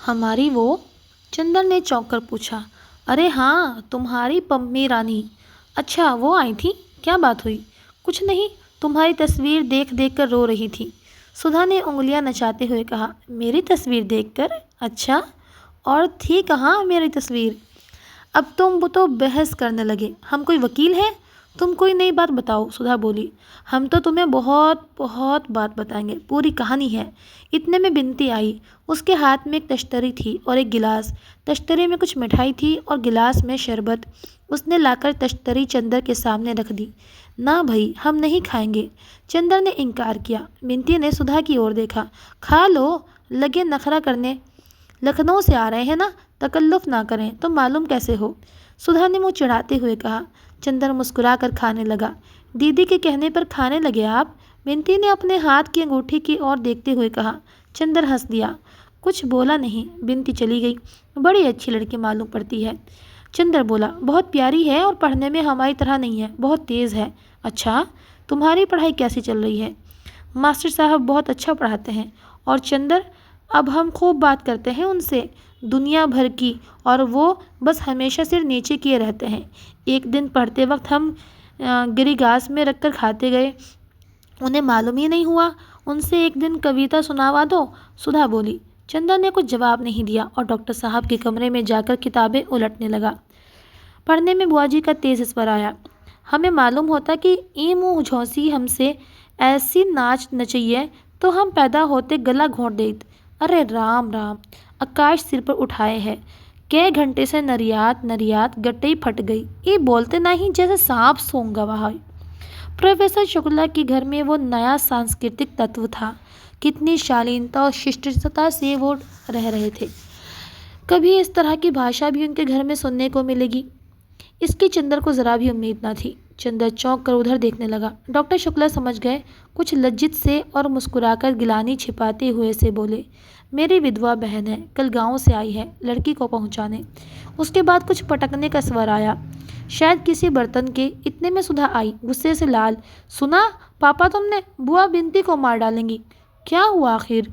हमारी वो? चंदर ने चौंक कर पूछा। अरे हाँ, तुम्हारी पम्मी रानी। अच्छा, वो आई थी? क्या बात हुई? कुछ नहीं, तुम्हारी तस्वीर देख देख कर रो रही थी। सुधा ने उंगलियां नचाते हुए कहा। मेरी तस्वीर देखकर? अच्छा, और थी कहाँ मेरी तस्वीर? अब तुम वो तो बहस करने लगे। हम कोई वकील हैं? तुम कोई नई बात बताओ, सुधा बोली। हम तो तुम्हें बहुत बहुत बात बताएंगे, पूरी कहानी है। इतने में बिनती आई। उसके हाथ में एक तश्तरी थी और एक गिलास। तश्तरी में कुछ मिठाई थी और गिलास में शरबत। उसने लाकर तश्तरी चंदर के सामने रख दी। ना भाई, हम नहीं खाएंगे। चंदर ने इनकार किया। बिनती ने सुधा की ओर देखा। खा लो, लगे नखरा करने। लखनऊ से आ रहे हैं ना, तकल्लुफ़ ना करें। तो मालूम कैसे हो? सुधा ने मुँह चिढ़ाते हुए कहा। चंदर मुस्कुरा कर खाने लगा। दीदी के कहने पर खाने लगे आप? बिनती ने अपने हाथ की अंगूठी की ओर देखते हुए कहा। चंदर हंस दिया। कुछ बोला नहीं। बिनती चली गई। बड़ी अच्छी लड़की मालूम पड़ती है। चंदर बोला। बहुत प्यारी है और पढ़ने में हमारी तरह नहीं है, बहुत तेज़ है। अच्छा, तुम्हारी पढ़ाई कैसी चल रही है? मास्टर साहब बहुत अच्छा पढ़ाते हैं। और चंदर, अब हम खूब बात करते हैं उनसे, दुनिया भर की, और वो बस हमेशा सिर नीचे किए रहते हैं। एक दिन पढ़ते वक्त हम गिरिगास में रखकर खाते गए, उन्हें मालूम ही नहीं हुआ। उनसे एक दिन कविता सुनावा दो, सुधा बोली। चंदर ने कुछ जवाब नहीं दिया और डॉक्टर साहब के कमरे में जाकर किताबें उलटने लगा। पढ़ने में बुआ जी का तेज स्वर आया। हमें मालूम होता कि ई मुँह झौंसी हमसे ऐसी नाच नचइए तो हम पैदा होते गला घोंट देत। अरे राम राम, आकाश सिर पर उठाए है। कै घंटे से नरियात नरियात गट्टई फट गई। ये बोलते नहीं जैसे सांप सूंघ गवा है। प्रोफेसर शुक्ला के घर में वो नया सांस्कृतिक तत्व था। कितनी शालीनता और शिष्टता से वो रह रहे थे। कभी इस तरह की भाषा भी उनके घर में सुनने को मिलेगी, इसकी चंदर को जरा भी उम्मीद न थी। चंदर चौंक कर उधर देखने लगा। डॉक्टर शुक्ला समझ गए। कुछ लज्जित से और मुस्कुराकर गिलानी छिपाते हुए से बोले। मेरी विधवा बहन है, कल गांव से आई है लड़की को पहुंचाने। उसके बाद कुछ पटकने का स्वर आया, शायद किसी बर्तन के। इतने में सुधा आई, गुस्से से लाल। सुना पापा, तुमने? बुआ बिनती को मार डालेंगी। क्या हुआ आखिर?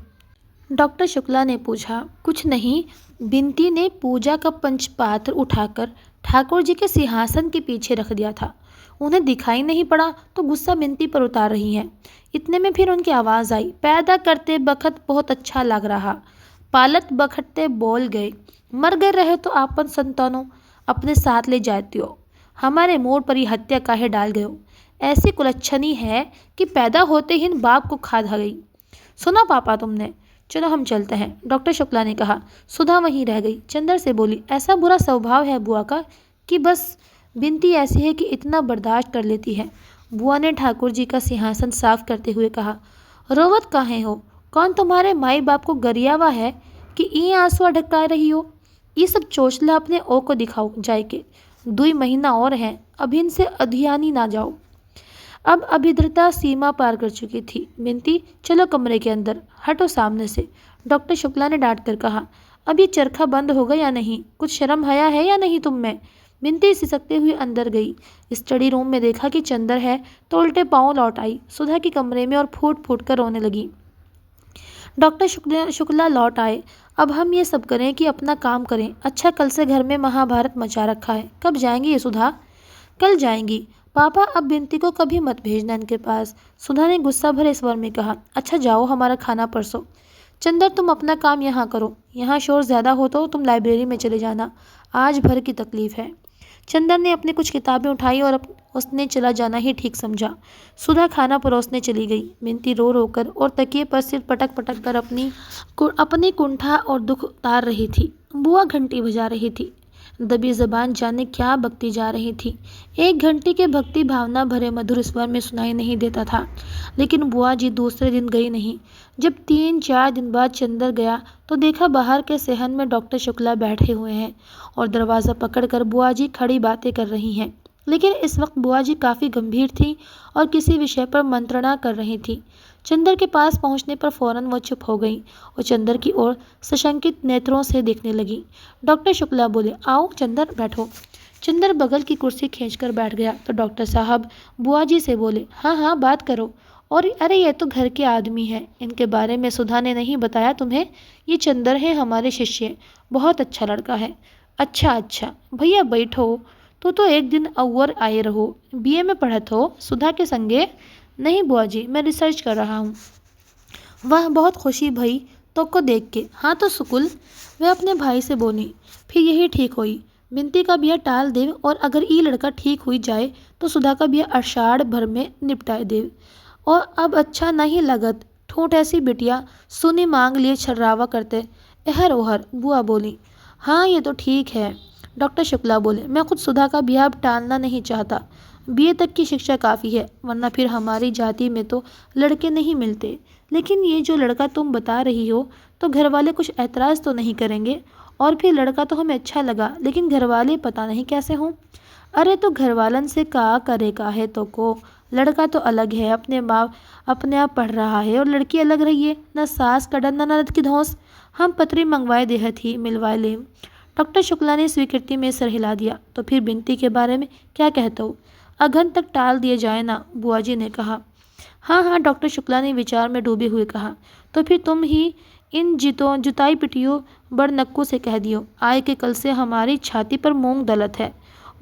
डॉक्टर शुक्ला ने पूछा। कुछ नहीं। बिनती ने पूजा का पंचपात्र उठाकर ठाकुर जी के सिंहासन के पीछे रख दिया था। उन्हें दिखाई नहीं पड़ा तो गुस्सा बिनती पर उतार रही हैं। इतने में फिर उनकी आवाज़ आई। पैदा करते बखत बहुत अच्छा लग रहा, पालत बखतते बोल गए। मर गए रहे तो आपन संतानों अपने साथ ले जाते हो। हमारे मोड़ पर ही हत्या काहे डाल गए हो? ऐसी कुलच्छनी है कि पैदा होते ही इन बाप को खा धा गई। सुना पापा तुमने? चलो हम चलते हैं, डॉक्टर शुक्ला ने कहा। सुधा वहीं रह गई। चंदर से बोली। ऐसा बुरा स्वभाव है बुआ का कि बस बिनती ऐसी है कि इतना बर्दाश्त कर लेती है। बुआ ने ठाकुर जी का सिंहासन साफ करते हुए कहा। रोवत काहे हो? कौन तुम्हारे माई बाप को गरियावा है कि ई आंसुआ ढका रही हो? ये सब चोचला अपने ओ को दिखाओ जाए के। 2 महीना और हैं, अभी इनसे अधियानी ना जाओ। अब अभद्रता सीमा पार कर चुकी थी। बिनती, चलो कमरे के अंदर, हटो सामने से, डॉक्टर शुक्ला ने डांट कर कहा। अब ये चरखा बंद होगा या नहीं? कुछ शर्म हया है या नहीं तुम में? बिनती सिसकते हुए अंदर गई। स्टडी रूम में देखा कि चंदर है तो उल्टे पांव लौट आई सुधा के कमरे में और फूट फूट कर रोने लगी। डॉक्टर शुक्ला लौट आए। अब हम ये सब करें कि अपना काम करें। अच्छा, कल से घर में महाभारत मचा रखा है। कब जाएंगी ये सुधा? कल जाएंगी पापा। अब बिनती को कभी मत भेजना इनके पास, सुधा ने गुस्सा भरे स्वर में कहा। अच्छा जाओ, हमारा खाना परसो। चंदर, तुम अपना काम यहाँ करो। यहाँ शोर ज़्यादा हो तो तुम लाइब्रेरी में चले जाना, आज भर की तकलीफ है। चंदर ने अपनी कुछ किताबें उठाई और उसने चला जाना ही ठीक समझा। सुधा खाना परोसने चली गई। बिनती रो रो कर और तकिए पर सिर पटक पटक कर अपनी कुंठा और दुख उतार रही थी। बुआ घंटी बजा रही थी। दबी जबान जाने क्या बकती जा रही थी। 1 घंटे के भक्ति भावना भरे मधुर स्वर में सुनाई नहीं देता था। लेकिन बुआ जी दूसरे दिन गई नहीं। जब 3-4 दिन बाद चंदर गया तो देखा बाहर के सहन में डॉक्टर शुक्ला बैठे हुए हैं और दरवाज़ा पकड़कर बुआ जी खड़ी बातें कर रही हैं। लेकिन इस वक्त बुआ जी काफ़ी गंभीर थी और किसी विषय पर मंत्रणा कर रही थी। चंदर के पास पहुंचने पर फौरन वो चुप हो गई और चंदर की ओर सशंकित नेत्रों से देखने लगी। डॉक्टर शुक्ला बोले। आओ चंदर, बैठो। चंदर बगल की कुर्सी खींचकर बैठ गया तो डॉक्टर साहब बुआ जी से बोले। हाँ हाँ, बात करो। और अरे ये तो घर के आदमी हैं, इनके बारे में सुधा ने नहीं बताया तुम्हें? ये चंदर है हमारे शिष्य, बहुत अच्छा लड़का है। अच्छा अच्छा भैया बैठो। तो एक दिन अव्वर आए रहो, बीए में पढ़त हो सुधा के संगे? नहीं बुआ जी, मैं रिसर्च कर रहा हूँ। वह बहुत खुशी भई तो को देख के। हाँ तो सुकुल, वह अपने भाई से बोली। फिर यही ठीक हुई, बिनती का ब्याह टाल देव, और अगर ई लड़का ठीक हुई जाए तो सुधा का ब्याह आषाढ़ भर में निपटाए देव। और अब अच्छा नहीं लगत, ठूठ ऐसी बिटिया सुनी मांग लिए छर्रावा करते। एहर ओहर बुआ बोली। हाँ ये तो ठीक है। डॉक्टर शुक्ला बोले, मैं खुद सुधा का ब्याह अब टालना नहीं चाहता। बीए तक की शिक्षा काफ़ी है, वरना फिर हमारी जाति में तो लड़के नहीं मिलते। लेकिन ये जो लड़का तुम बता रही हो, तो घर वाले कुछ ऐतराज़ तो नहीं करेंगे? और फिर लड़का तो हमें अच्छा लगा, लेकिन घर वाले पता नहीं कैसे हों। अरे तो घर वालन से का करे का है तो को। लड़का तो अलग है, अपने आप पढ़ रहा है, और लड़की अलग रही है, न सास कड़न न ननद की धौंस। हम पत्री मंगवाए देहत ही मिलवाए ले। डॉक्टर शुक्ला ने स्वीकृति में सर हिला दिया। तो फिर बिनती के बारे में क्या कहते हो? अगन तक टाल दिए जाए ना, बुआ जी ने कहा। हाँ हाँ, डॉक्टर शुक्ला ने विचार में डूबे हुए कहा। तो फिर तुम ही इन जुताई पिटियों बड़ नक्कू से कह दियो, आए के कल से हमारी छाती पर मूंग दलत है।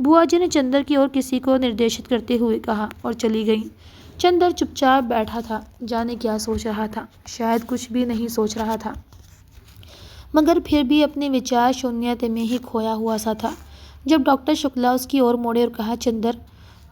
बुआ जी ने चंदर की ओर किसी को निर्देशित करते हुए कहा और चली गई। चंदर चुपचाप बैठा था, जाने क्या सोच रहा था। शायद कुछ भी नहीं सोच रहा था, मगर फिर भी अपने विचार शून्यता में ही खोया हुआ सा था। जब डॉक्टर शुक्ला उसकी ओर मुड़े और कहा चंदर,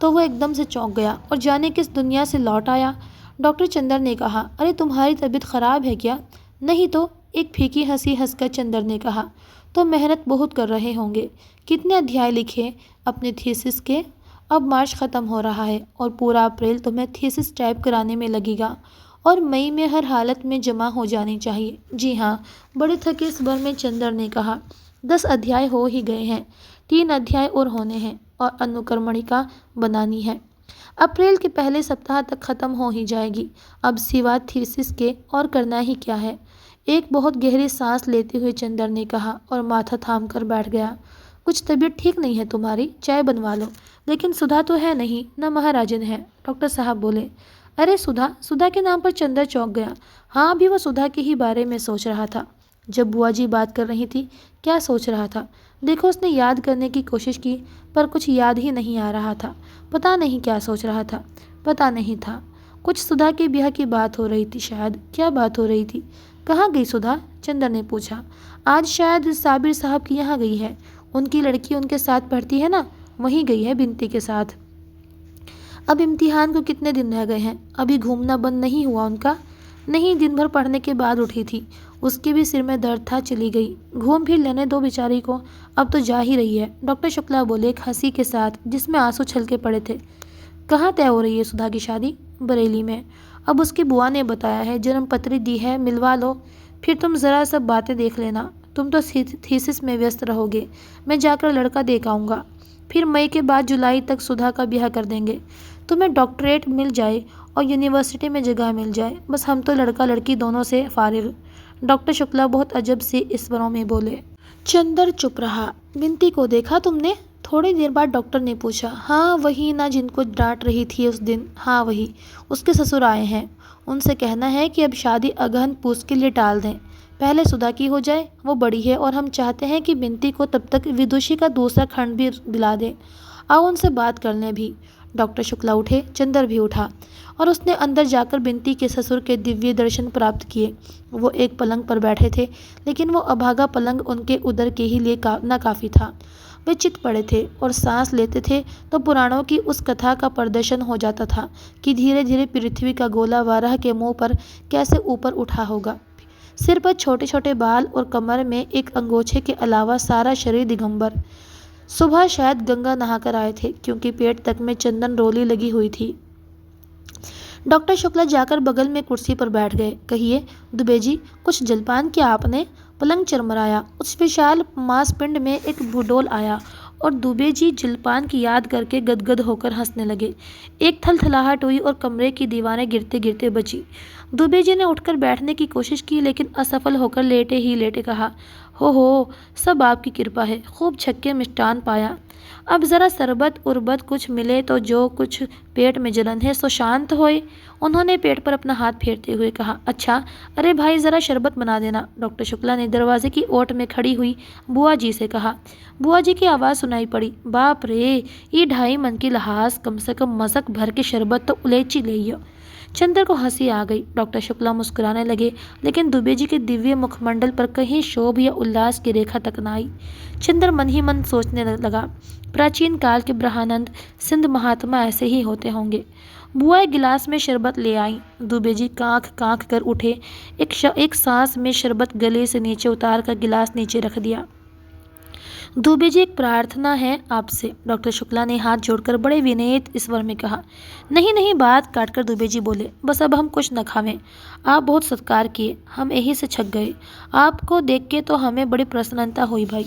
तो वह एकदम से चौंक गया और जाने किस दुनिया से लौट आया। डॉक्टर चंदर ने कहा, अरे तुम्हारी तबीयत खराब है क्या? नहीं तो, एक फीकी हंसी हंसकर चंदर ने कहा। तो मेहनत बहुत कर रहे होंगे। कितने अध्याय लिखे अपने थीसिस के? अब मार्च ख़त्म हो रहा है और पूरा अप्रैल तुम्हें थीसिस टाइप कराने में लगेगा, और मई में हर हालत में जमा हो जानी चाहिए। जी हाँ, बड़े थके स्वर में चंदर ने कहा। 10 अध्याय हो ही गए हैं, 3 अध्याय और होने हैं, और अनुक्रमणिका बनानी है। अप्रैल के पहले सप्ताह तक ख़त्म हो ही जाएगी। अब सिवा थीसिस के और करना ही क्या है? एक बहुत गहरी सांस लेते हुए चंदर ने कहा और माथा थाम कर बैठ गया। कुछ तबीयत ठीक नहीं है तुम्हारी? चाय बनवा लो। लेकिन सुधा तो है नहीं, न महाराजन है। डॉक्टर साहब बोले। अरे सुधा? सुधा के नाम पर चंदर चौंक गया। हाँ, अभी वह सुधा के ही बारे में सोच रहा था जब बुआ जी बात कर रही थी। क्या सोच रहा था? देखो, उसने याद करने की कोशिश की, पर कुछ याद ही नहीं आ रहा था। पता नहीं क्या सोच रहा था, पता नहीं था। कुछ सुधा के ब्याह की बात हो रही थी शायद। क्या बात हो रही थी? कहाँ गई सुधा? चंदर ने पूछा। आज शायद साबिर साहब के यहाँ गई है। उनकी लड़की उनके साथ पढ़ती है ना, वहीं गई है बिनती के साथ। अब इम्तिहान को कितने दिन रह गए हैं? अभी घूमना बंद नहीं हुआ उनका? नहीं, दिन भर पढ़ने के बाद उठी थी। उसके भी सिर में दर्द था, चली गई। घूम फिर लेने दो बेचारी को, अब तो जा ही रही है। डॉक्टर शुक्ला बोले एक हंसी के साथ जिसमें आंसू छलके पड़े थे। कहाँ तय हो रही है सुधा की शादी? बरेली में। अब उसकी बुआ ने बताया है, जन्म पत्री दी है, मिलवा लो। फिर तुम ज़रा सब बातें देख लेना। तुम तो थीसिस में व्यस्त रहोगे। मैं जाकर लड़का देख आऊँगा। फिर मई के बाद जुलाई तक सुधा का ब्याह कर देंगे। तुम्हें डॉक्टरेट मिल जाए और यूनिवर्सिटी में जगह मिल जाए, बस हम तो लड़का लड़की दोनों से फारिग। डॉक्टर शुक्ला बहुत अजब से ईश्वरों में बोले। चंदर चुप रहा। बिनती को देखा तुमने? थोड़ी देर बाद डॉक्टर ने पूछा। हाँ वही ना, जिनको डांट रही थी उस दिन। हाँ वही। उसके ससुर आए हैं। उनसे कहना है कि अब शादी अगहन पूछ के लिए टाल दें, पहले सुधा की हो जाए। वो बड़ी है और हम चाहते हैं कि बिनती को तब तक विदुषी का दूसरा खंड भी दिला दे। आओ उनसे बात कर लें भी। डॉक्टर शुक्ला उठे, चंदर भी उठा, और उसने अंदर जाकर बिनती के ससुर के दिव्य दर्शन प्राप्त किए। वो एक पलंग पर बैठे थे, लेकिन वो अभागा पलंग उनके उदर के ही लिए ना काफ़ी था। वे चित पड़े थे और सांस लेते थे तो पुराणों की उस कथा का प्रदर्शन हो जाता था कि धीरे धीरे पृथ्वी का गोला वाराह के मुंह पर कैसे ऊपर उठा होगा। सिर पर छोटे छोटे बाल और कमर में एक अंगोछे के अलावा सारा शरीर दिगंबर। सुबह शायद गंगा नहाकर आए थे, क्योंकि पेट तक में चंदन रोली लगी हुई थी। डॉक्टर शुक्ला जाकर बगल में कुर्सी पर बैठ गए। कहिए दुबे जी, कुछ जलपान किया आपने? पलंग चरमराया। उस विशाल मांसपिंड में एक भूडोल आया और दुबे जी जलपान की याद करके गदगद होकर हंसने लगे। एक थलथलाहट हुई और कमरे की दीवारें गिरते गिरते बची। दुबे जी ने उठकर बैठने की कोशिश की, लेकिन असफल होकर लेटे ही लेटे कहा, हो, सब आपकी कृपा है। खूब छक्के मिष्टान पाया। अब ज़रा शरबत उरबत कुछ मिले तो जो कुछ पेट में जलन है सो शांत होए। उन्होंने पेट पर अपना हाथ फेरते हुए कहा, अच्छा, अरे भाई ज़रा शरबत बना देना। डॉक्टर शुक्ला ने दरवाजे की ओट में खड़ी हुई बुआ जी से कहा। बुआ जी की आवाज़ सुनाई पड़ी, बाप रे, ये 2.5 मन की लहास, कम से कम मसक भर के शरबत तो उलेची ले। चंद्र को हंसी आ गई। डॉक्टर शुक्ला मुस्कुराने लगे, लेकिन दुबे जी के दिव्य मुखमंडल पर कहीं शोभ या उल्लास की रेखा तक न आई। चंद्र मन ही मन सोचने लगा, प्राचीन काल के ब्रह्मानंद सिंध महात्मा ऐसे ही होते होंगे। बुआ एक गिलास में शरबत ले आई। दुबे जी कांख कांख कर उठे। एक सांस में शरबत गले से नीचे उतार कर गिलास नीचे रख दिया। दुबे जी, एक प्रार्थना है आपसे। डॉक्टर शुक्ला ने हाथ जोड़कर बड़े विनीत स्वर में कहा। नहीं नहीं, बात काटकर दुबे जी बोले, बस अब हम कुछ न खावें। आप बहुत सत्कार किए, हम यहीं से छक गए। आपको देख के तो हमें बड़ी प्रसन्नता हुई भाई।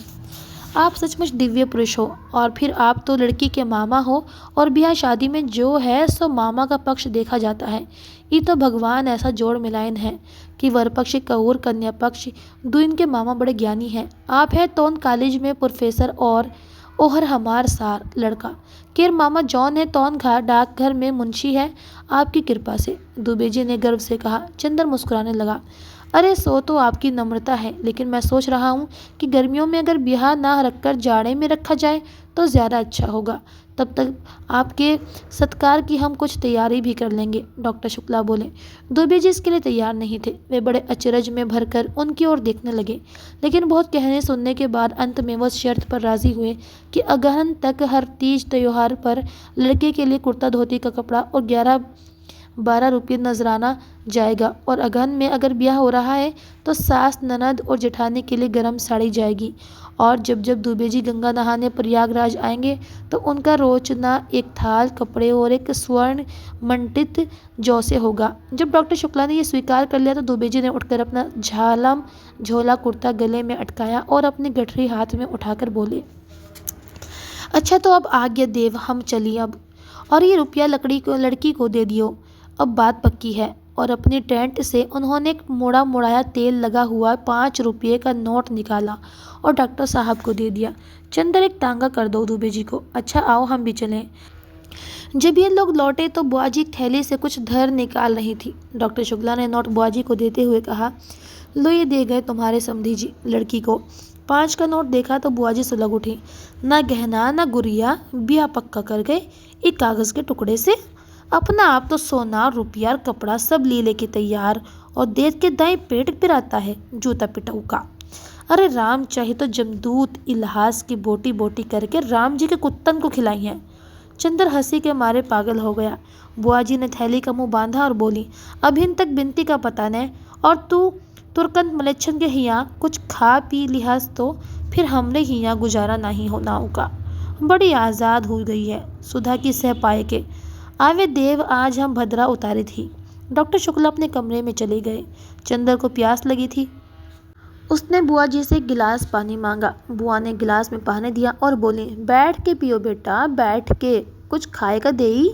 आप सचमुच दिव्य पुरुष हो। और फिर आप तो लड़की के मामा हो, और ब्याह शादी में जो है सो मामा का पक्ष देखा जाता है। ये तो भगवान ऐसा जोड़ मिलायन है कि वर पक्ष कऊर कन्या पक्ष दुइन के मामा बड़े ज्ञानी हैं। आप है तोन कॉलेज में प्रोफेसर और ओहर हमार सार लड़का। केर मामा जॉन है तोन घर डाकघर में मुंशी है, आपकी कृपा से। दुबे जी ने गर्व से कहा। चंदर मुस्कुराने लगा। अरे सो तो आपकी नम्रता है, लेकिन मैं सोच रहा हूँ कि गर्मियों में अगर ब्याह ना रखकर जाड़े में रखा जाए तो ज़्यादा अच्छा होगा। तब तक आपके सत्कार की हम कुछ तैयारी भी कर लेंगे। डॉक्टर शुक्ला बोले। दुबे जी इसके लिए तैयार नहीं थे। वे बड़े अचरज में भरकर उनकी ओर देखने लगे, लेकिन बहुत कहने सुनने के बाद अंत में वह शर्त पर राजी हुए कि अगहन तक हर तीज त्योहार पर लड़के के लिए कुर्ता धोती का कपड़ा और 11-12 रुपये नजराना जाएगा, और अगहन में अगर ब्याह हो रहा है तो सास ननद और जेठानी के लिए गर्म साड़ी जाएगी। और जब जब दुबे जी गंगा नहाने प्रयागराज आएंगे तो उनका रोचना एक थाल कपड़े और एक स्वर्ण मंडित जौ से होगा। जब डॉक्टर शुक्ला ने यह स्वीकार कर लिया तो दुबे जी ने उठकर अपना झालम झोला कुर्ता गले में अटकाया और अपनी गठरी हाथ में उठाकर बोले, अच्छा तो अब आज्ञा देव, हम चलिए अब। और ये रुपया लड़की को दे दियो, अब बात पक्की है। और अपनी टेंट से उन्होंने एक मुड़ा मुड़ाया तेल लगा हुआ 5 रुपये का नोट निकाला और डॉक्टर साहब को दे दिया। चंदर, एक तांगा कर दो दुबे जी को। अच्छा आओ हम भी चलें। जब ये लोग लौटे तो बुआ जी थैली से कुछ धर निकाल रही थी। डॉक्टर शुक्ला ने नोट बुआ जी को देते हुए कहा, लो ये दे गए तुम्हारे समधी जी लड़की को। 5 का नोट देखा तो बुआ जी सुलग उठी। ना गहना ना गुड़िया, ब्याह पक्का कर गए एक कागज़ के टुकड़े से। अपना आप तो सोना रुपया कपड़ा सब ले लेके तैयार, और देख के दाएं पेट पिराता है जूता पिटाऊ का। अरे राम चाहे तो जमदूत इलाहास की बोटी बोटी करके राम जी के कुत्तन को खिलाई है। चंदर हंसी के मारे पागल हो गया। बुआ जी ने थैली का मुंह बांधा और बोली, अभिन तक बिनती का पता न, और तू तुर्कन मलेच्छन के हियाँ कुछ खा पी लिहाज तो फिर हमरे हियाँ गुजारा नहीं होना होगा। बड़ी आज़ाद हो गई है सुधा की सह पाए के। आवे देव, आज हम भद्रा उतारी थी। डॉक्टर शुक्ला अपने कमरे में चले गए। चंदर को प्यास लगी थी। उसने बुआ जी से एक गिलास पानी मांगा। बुआ ने गिलास में पानी दिया और बोली, बैठ के पियो बेटा, बैठ के, कुछ खाएगा देई।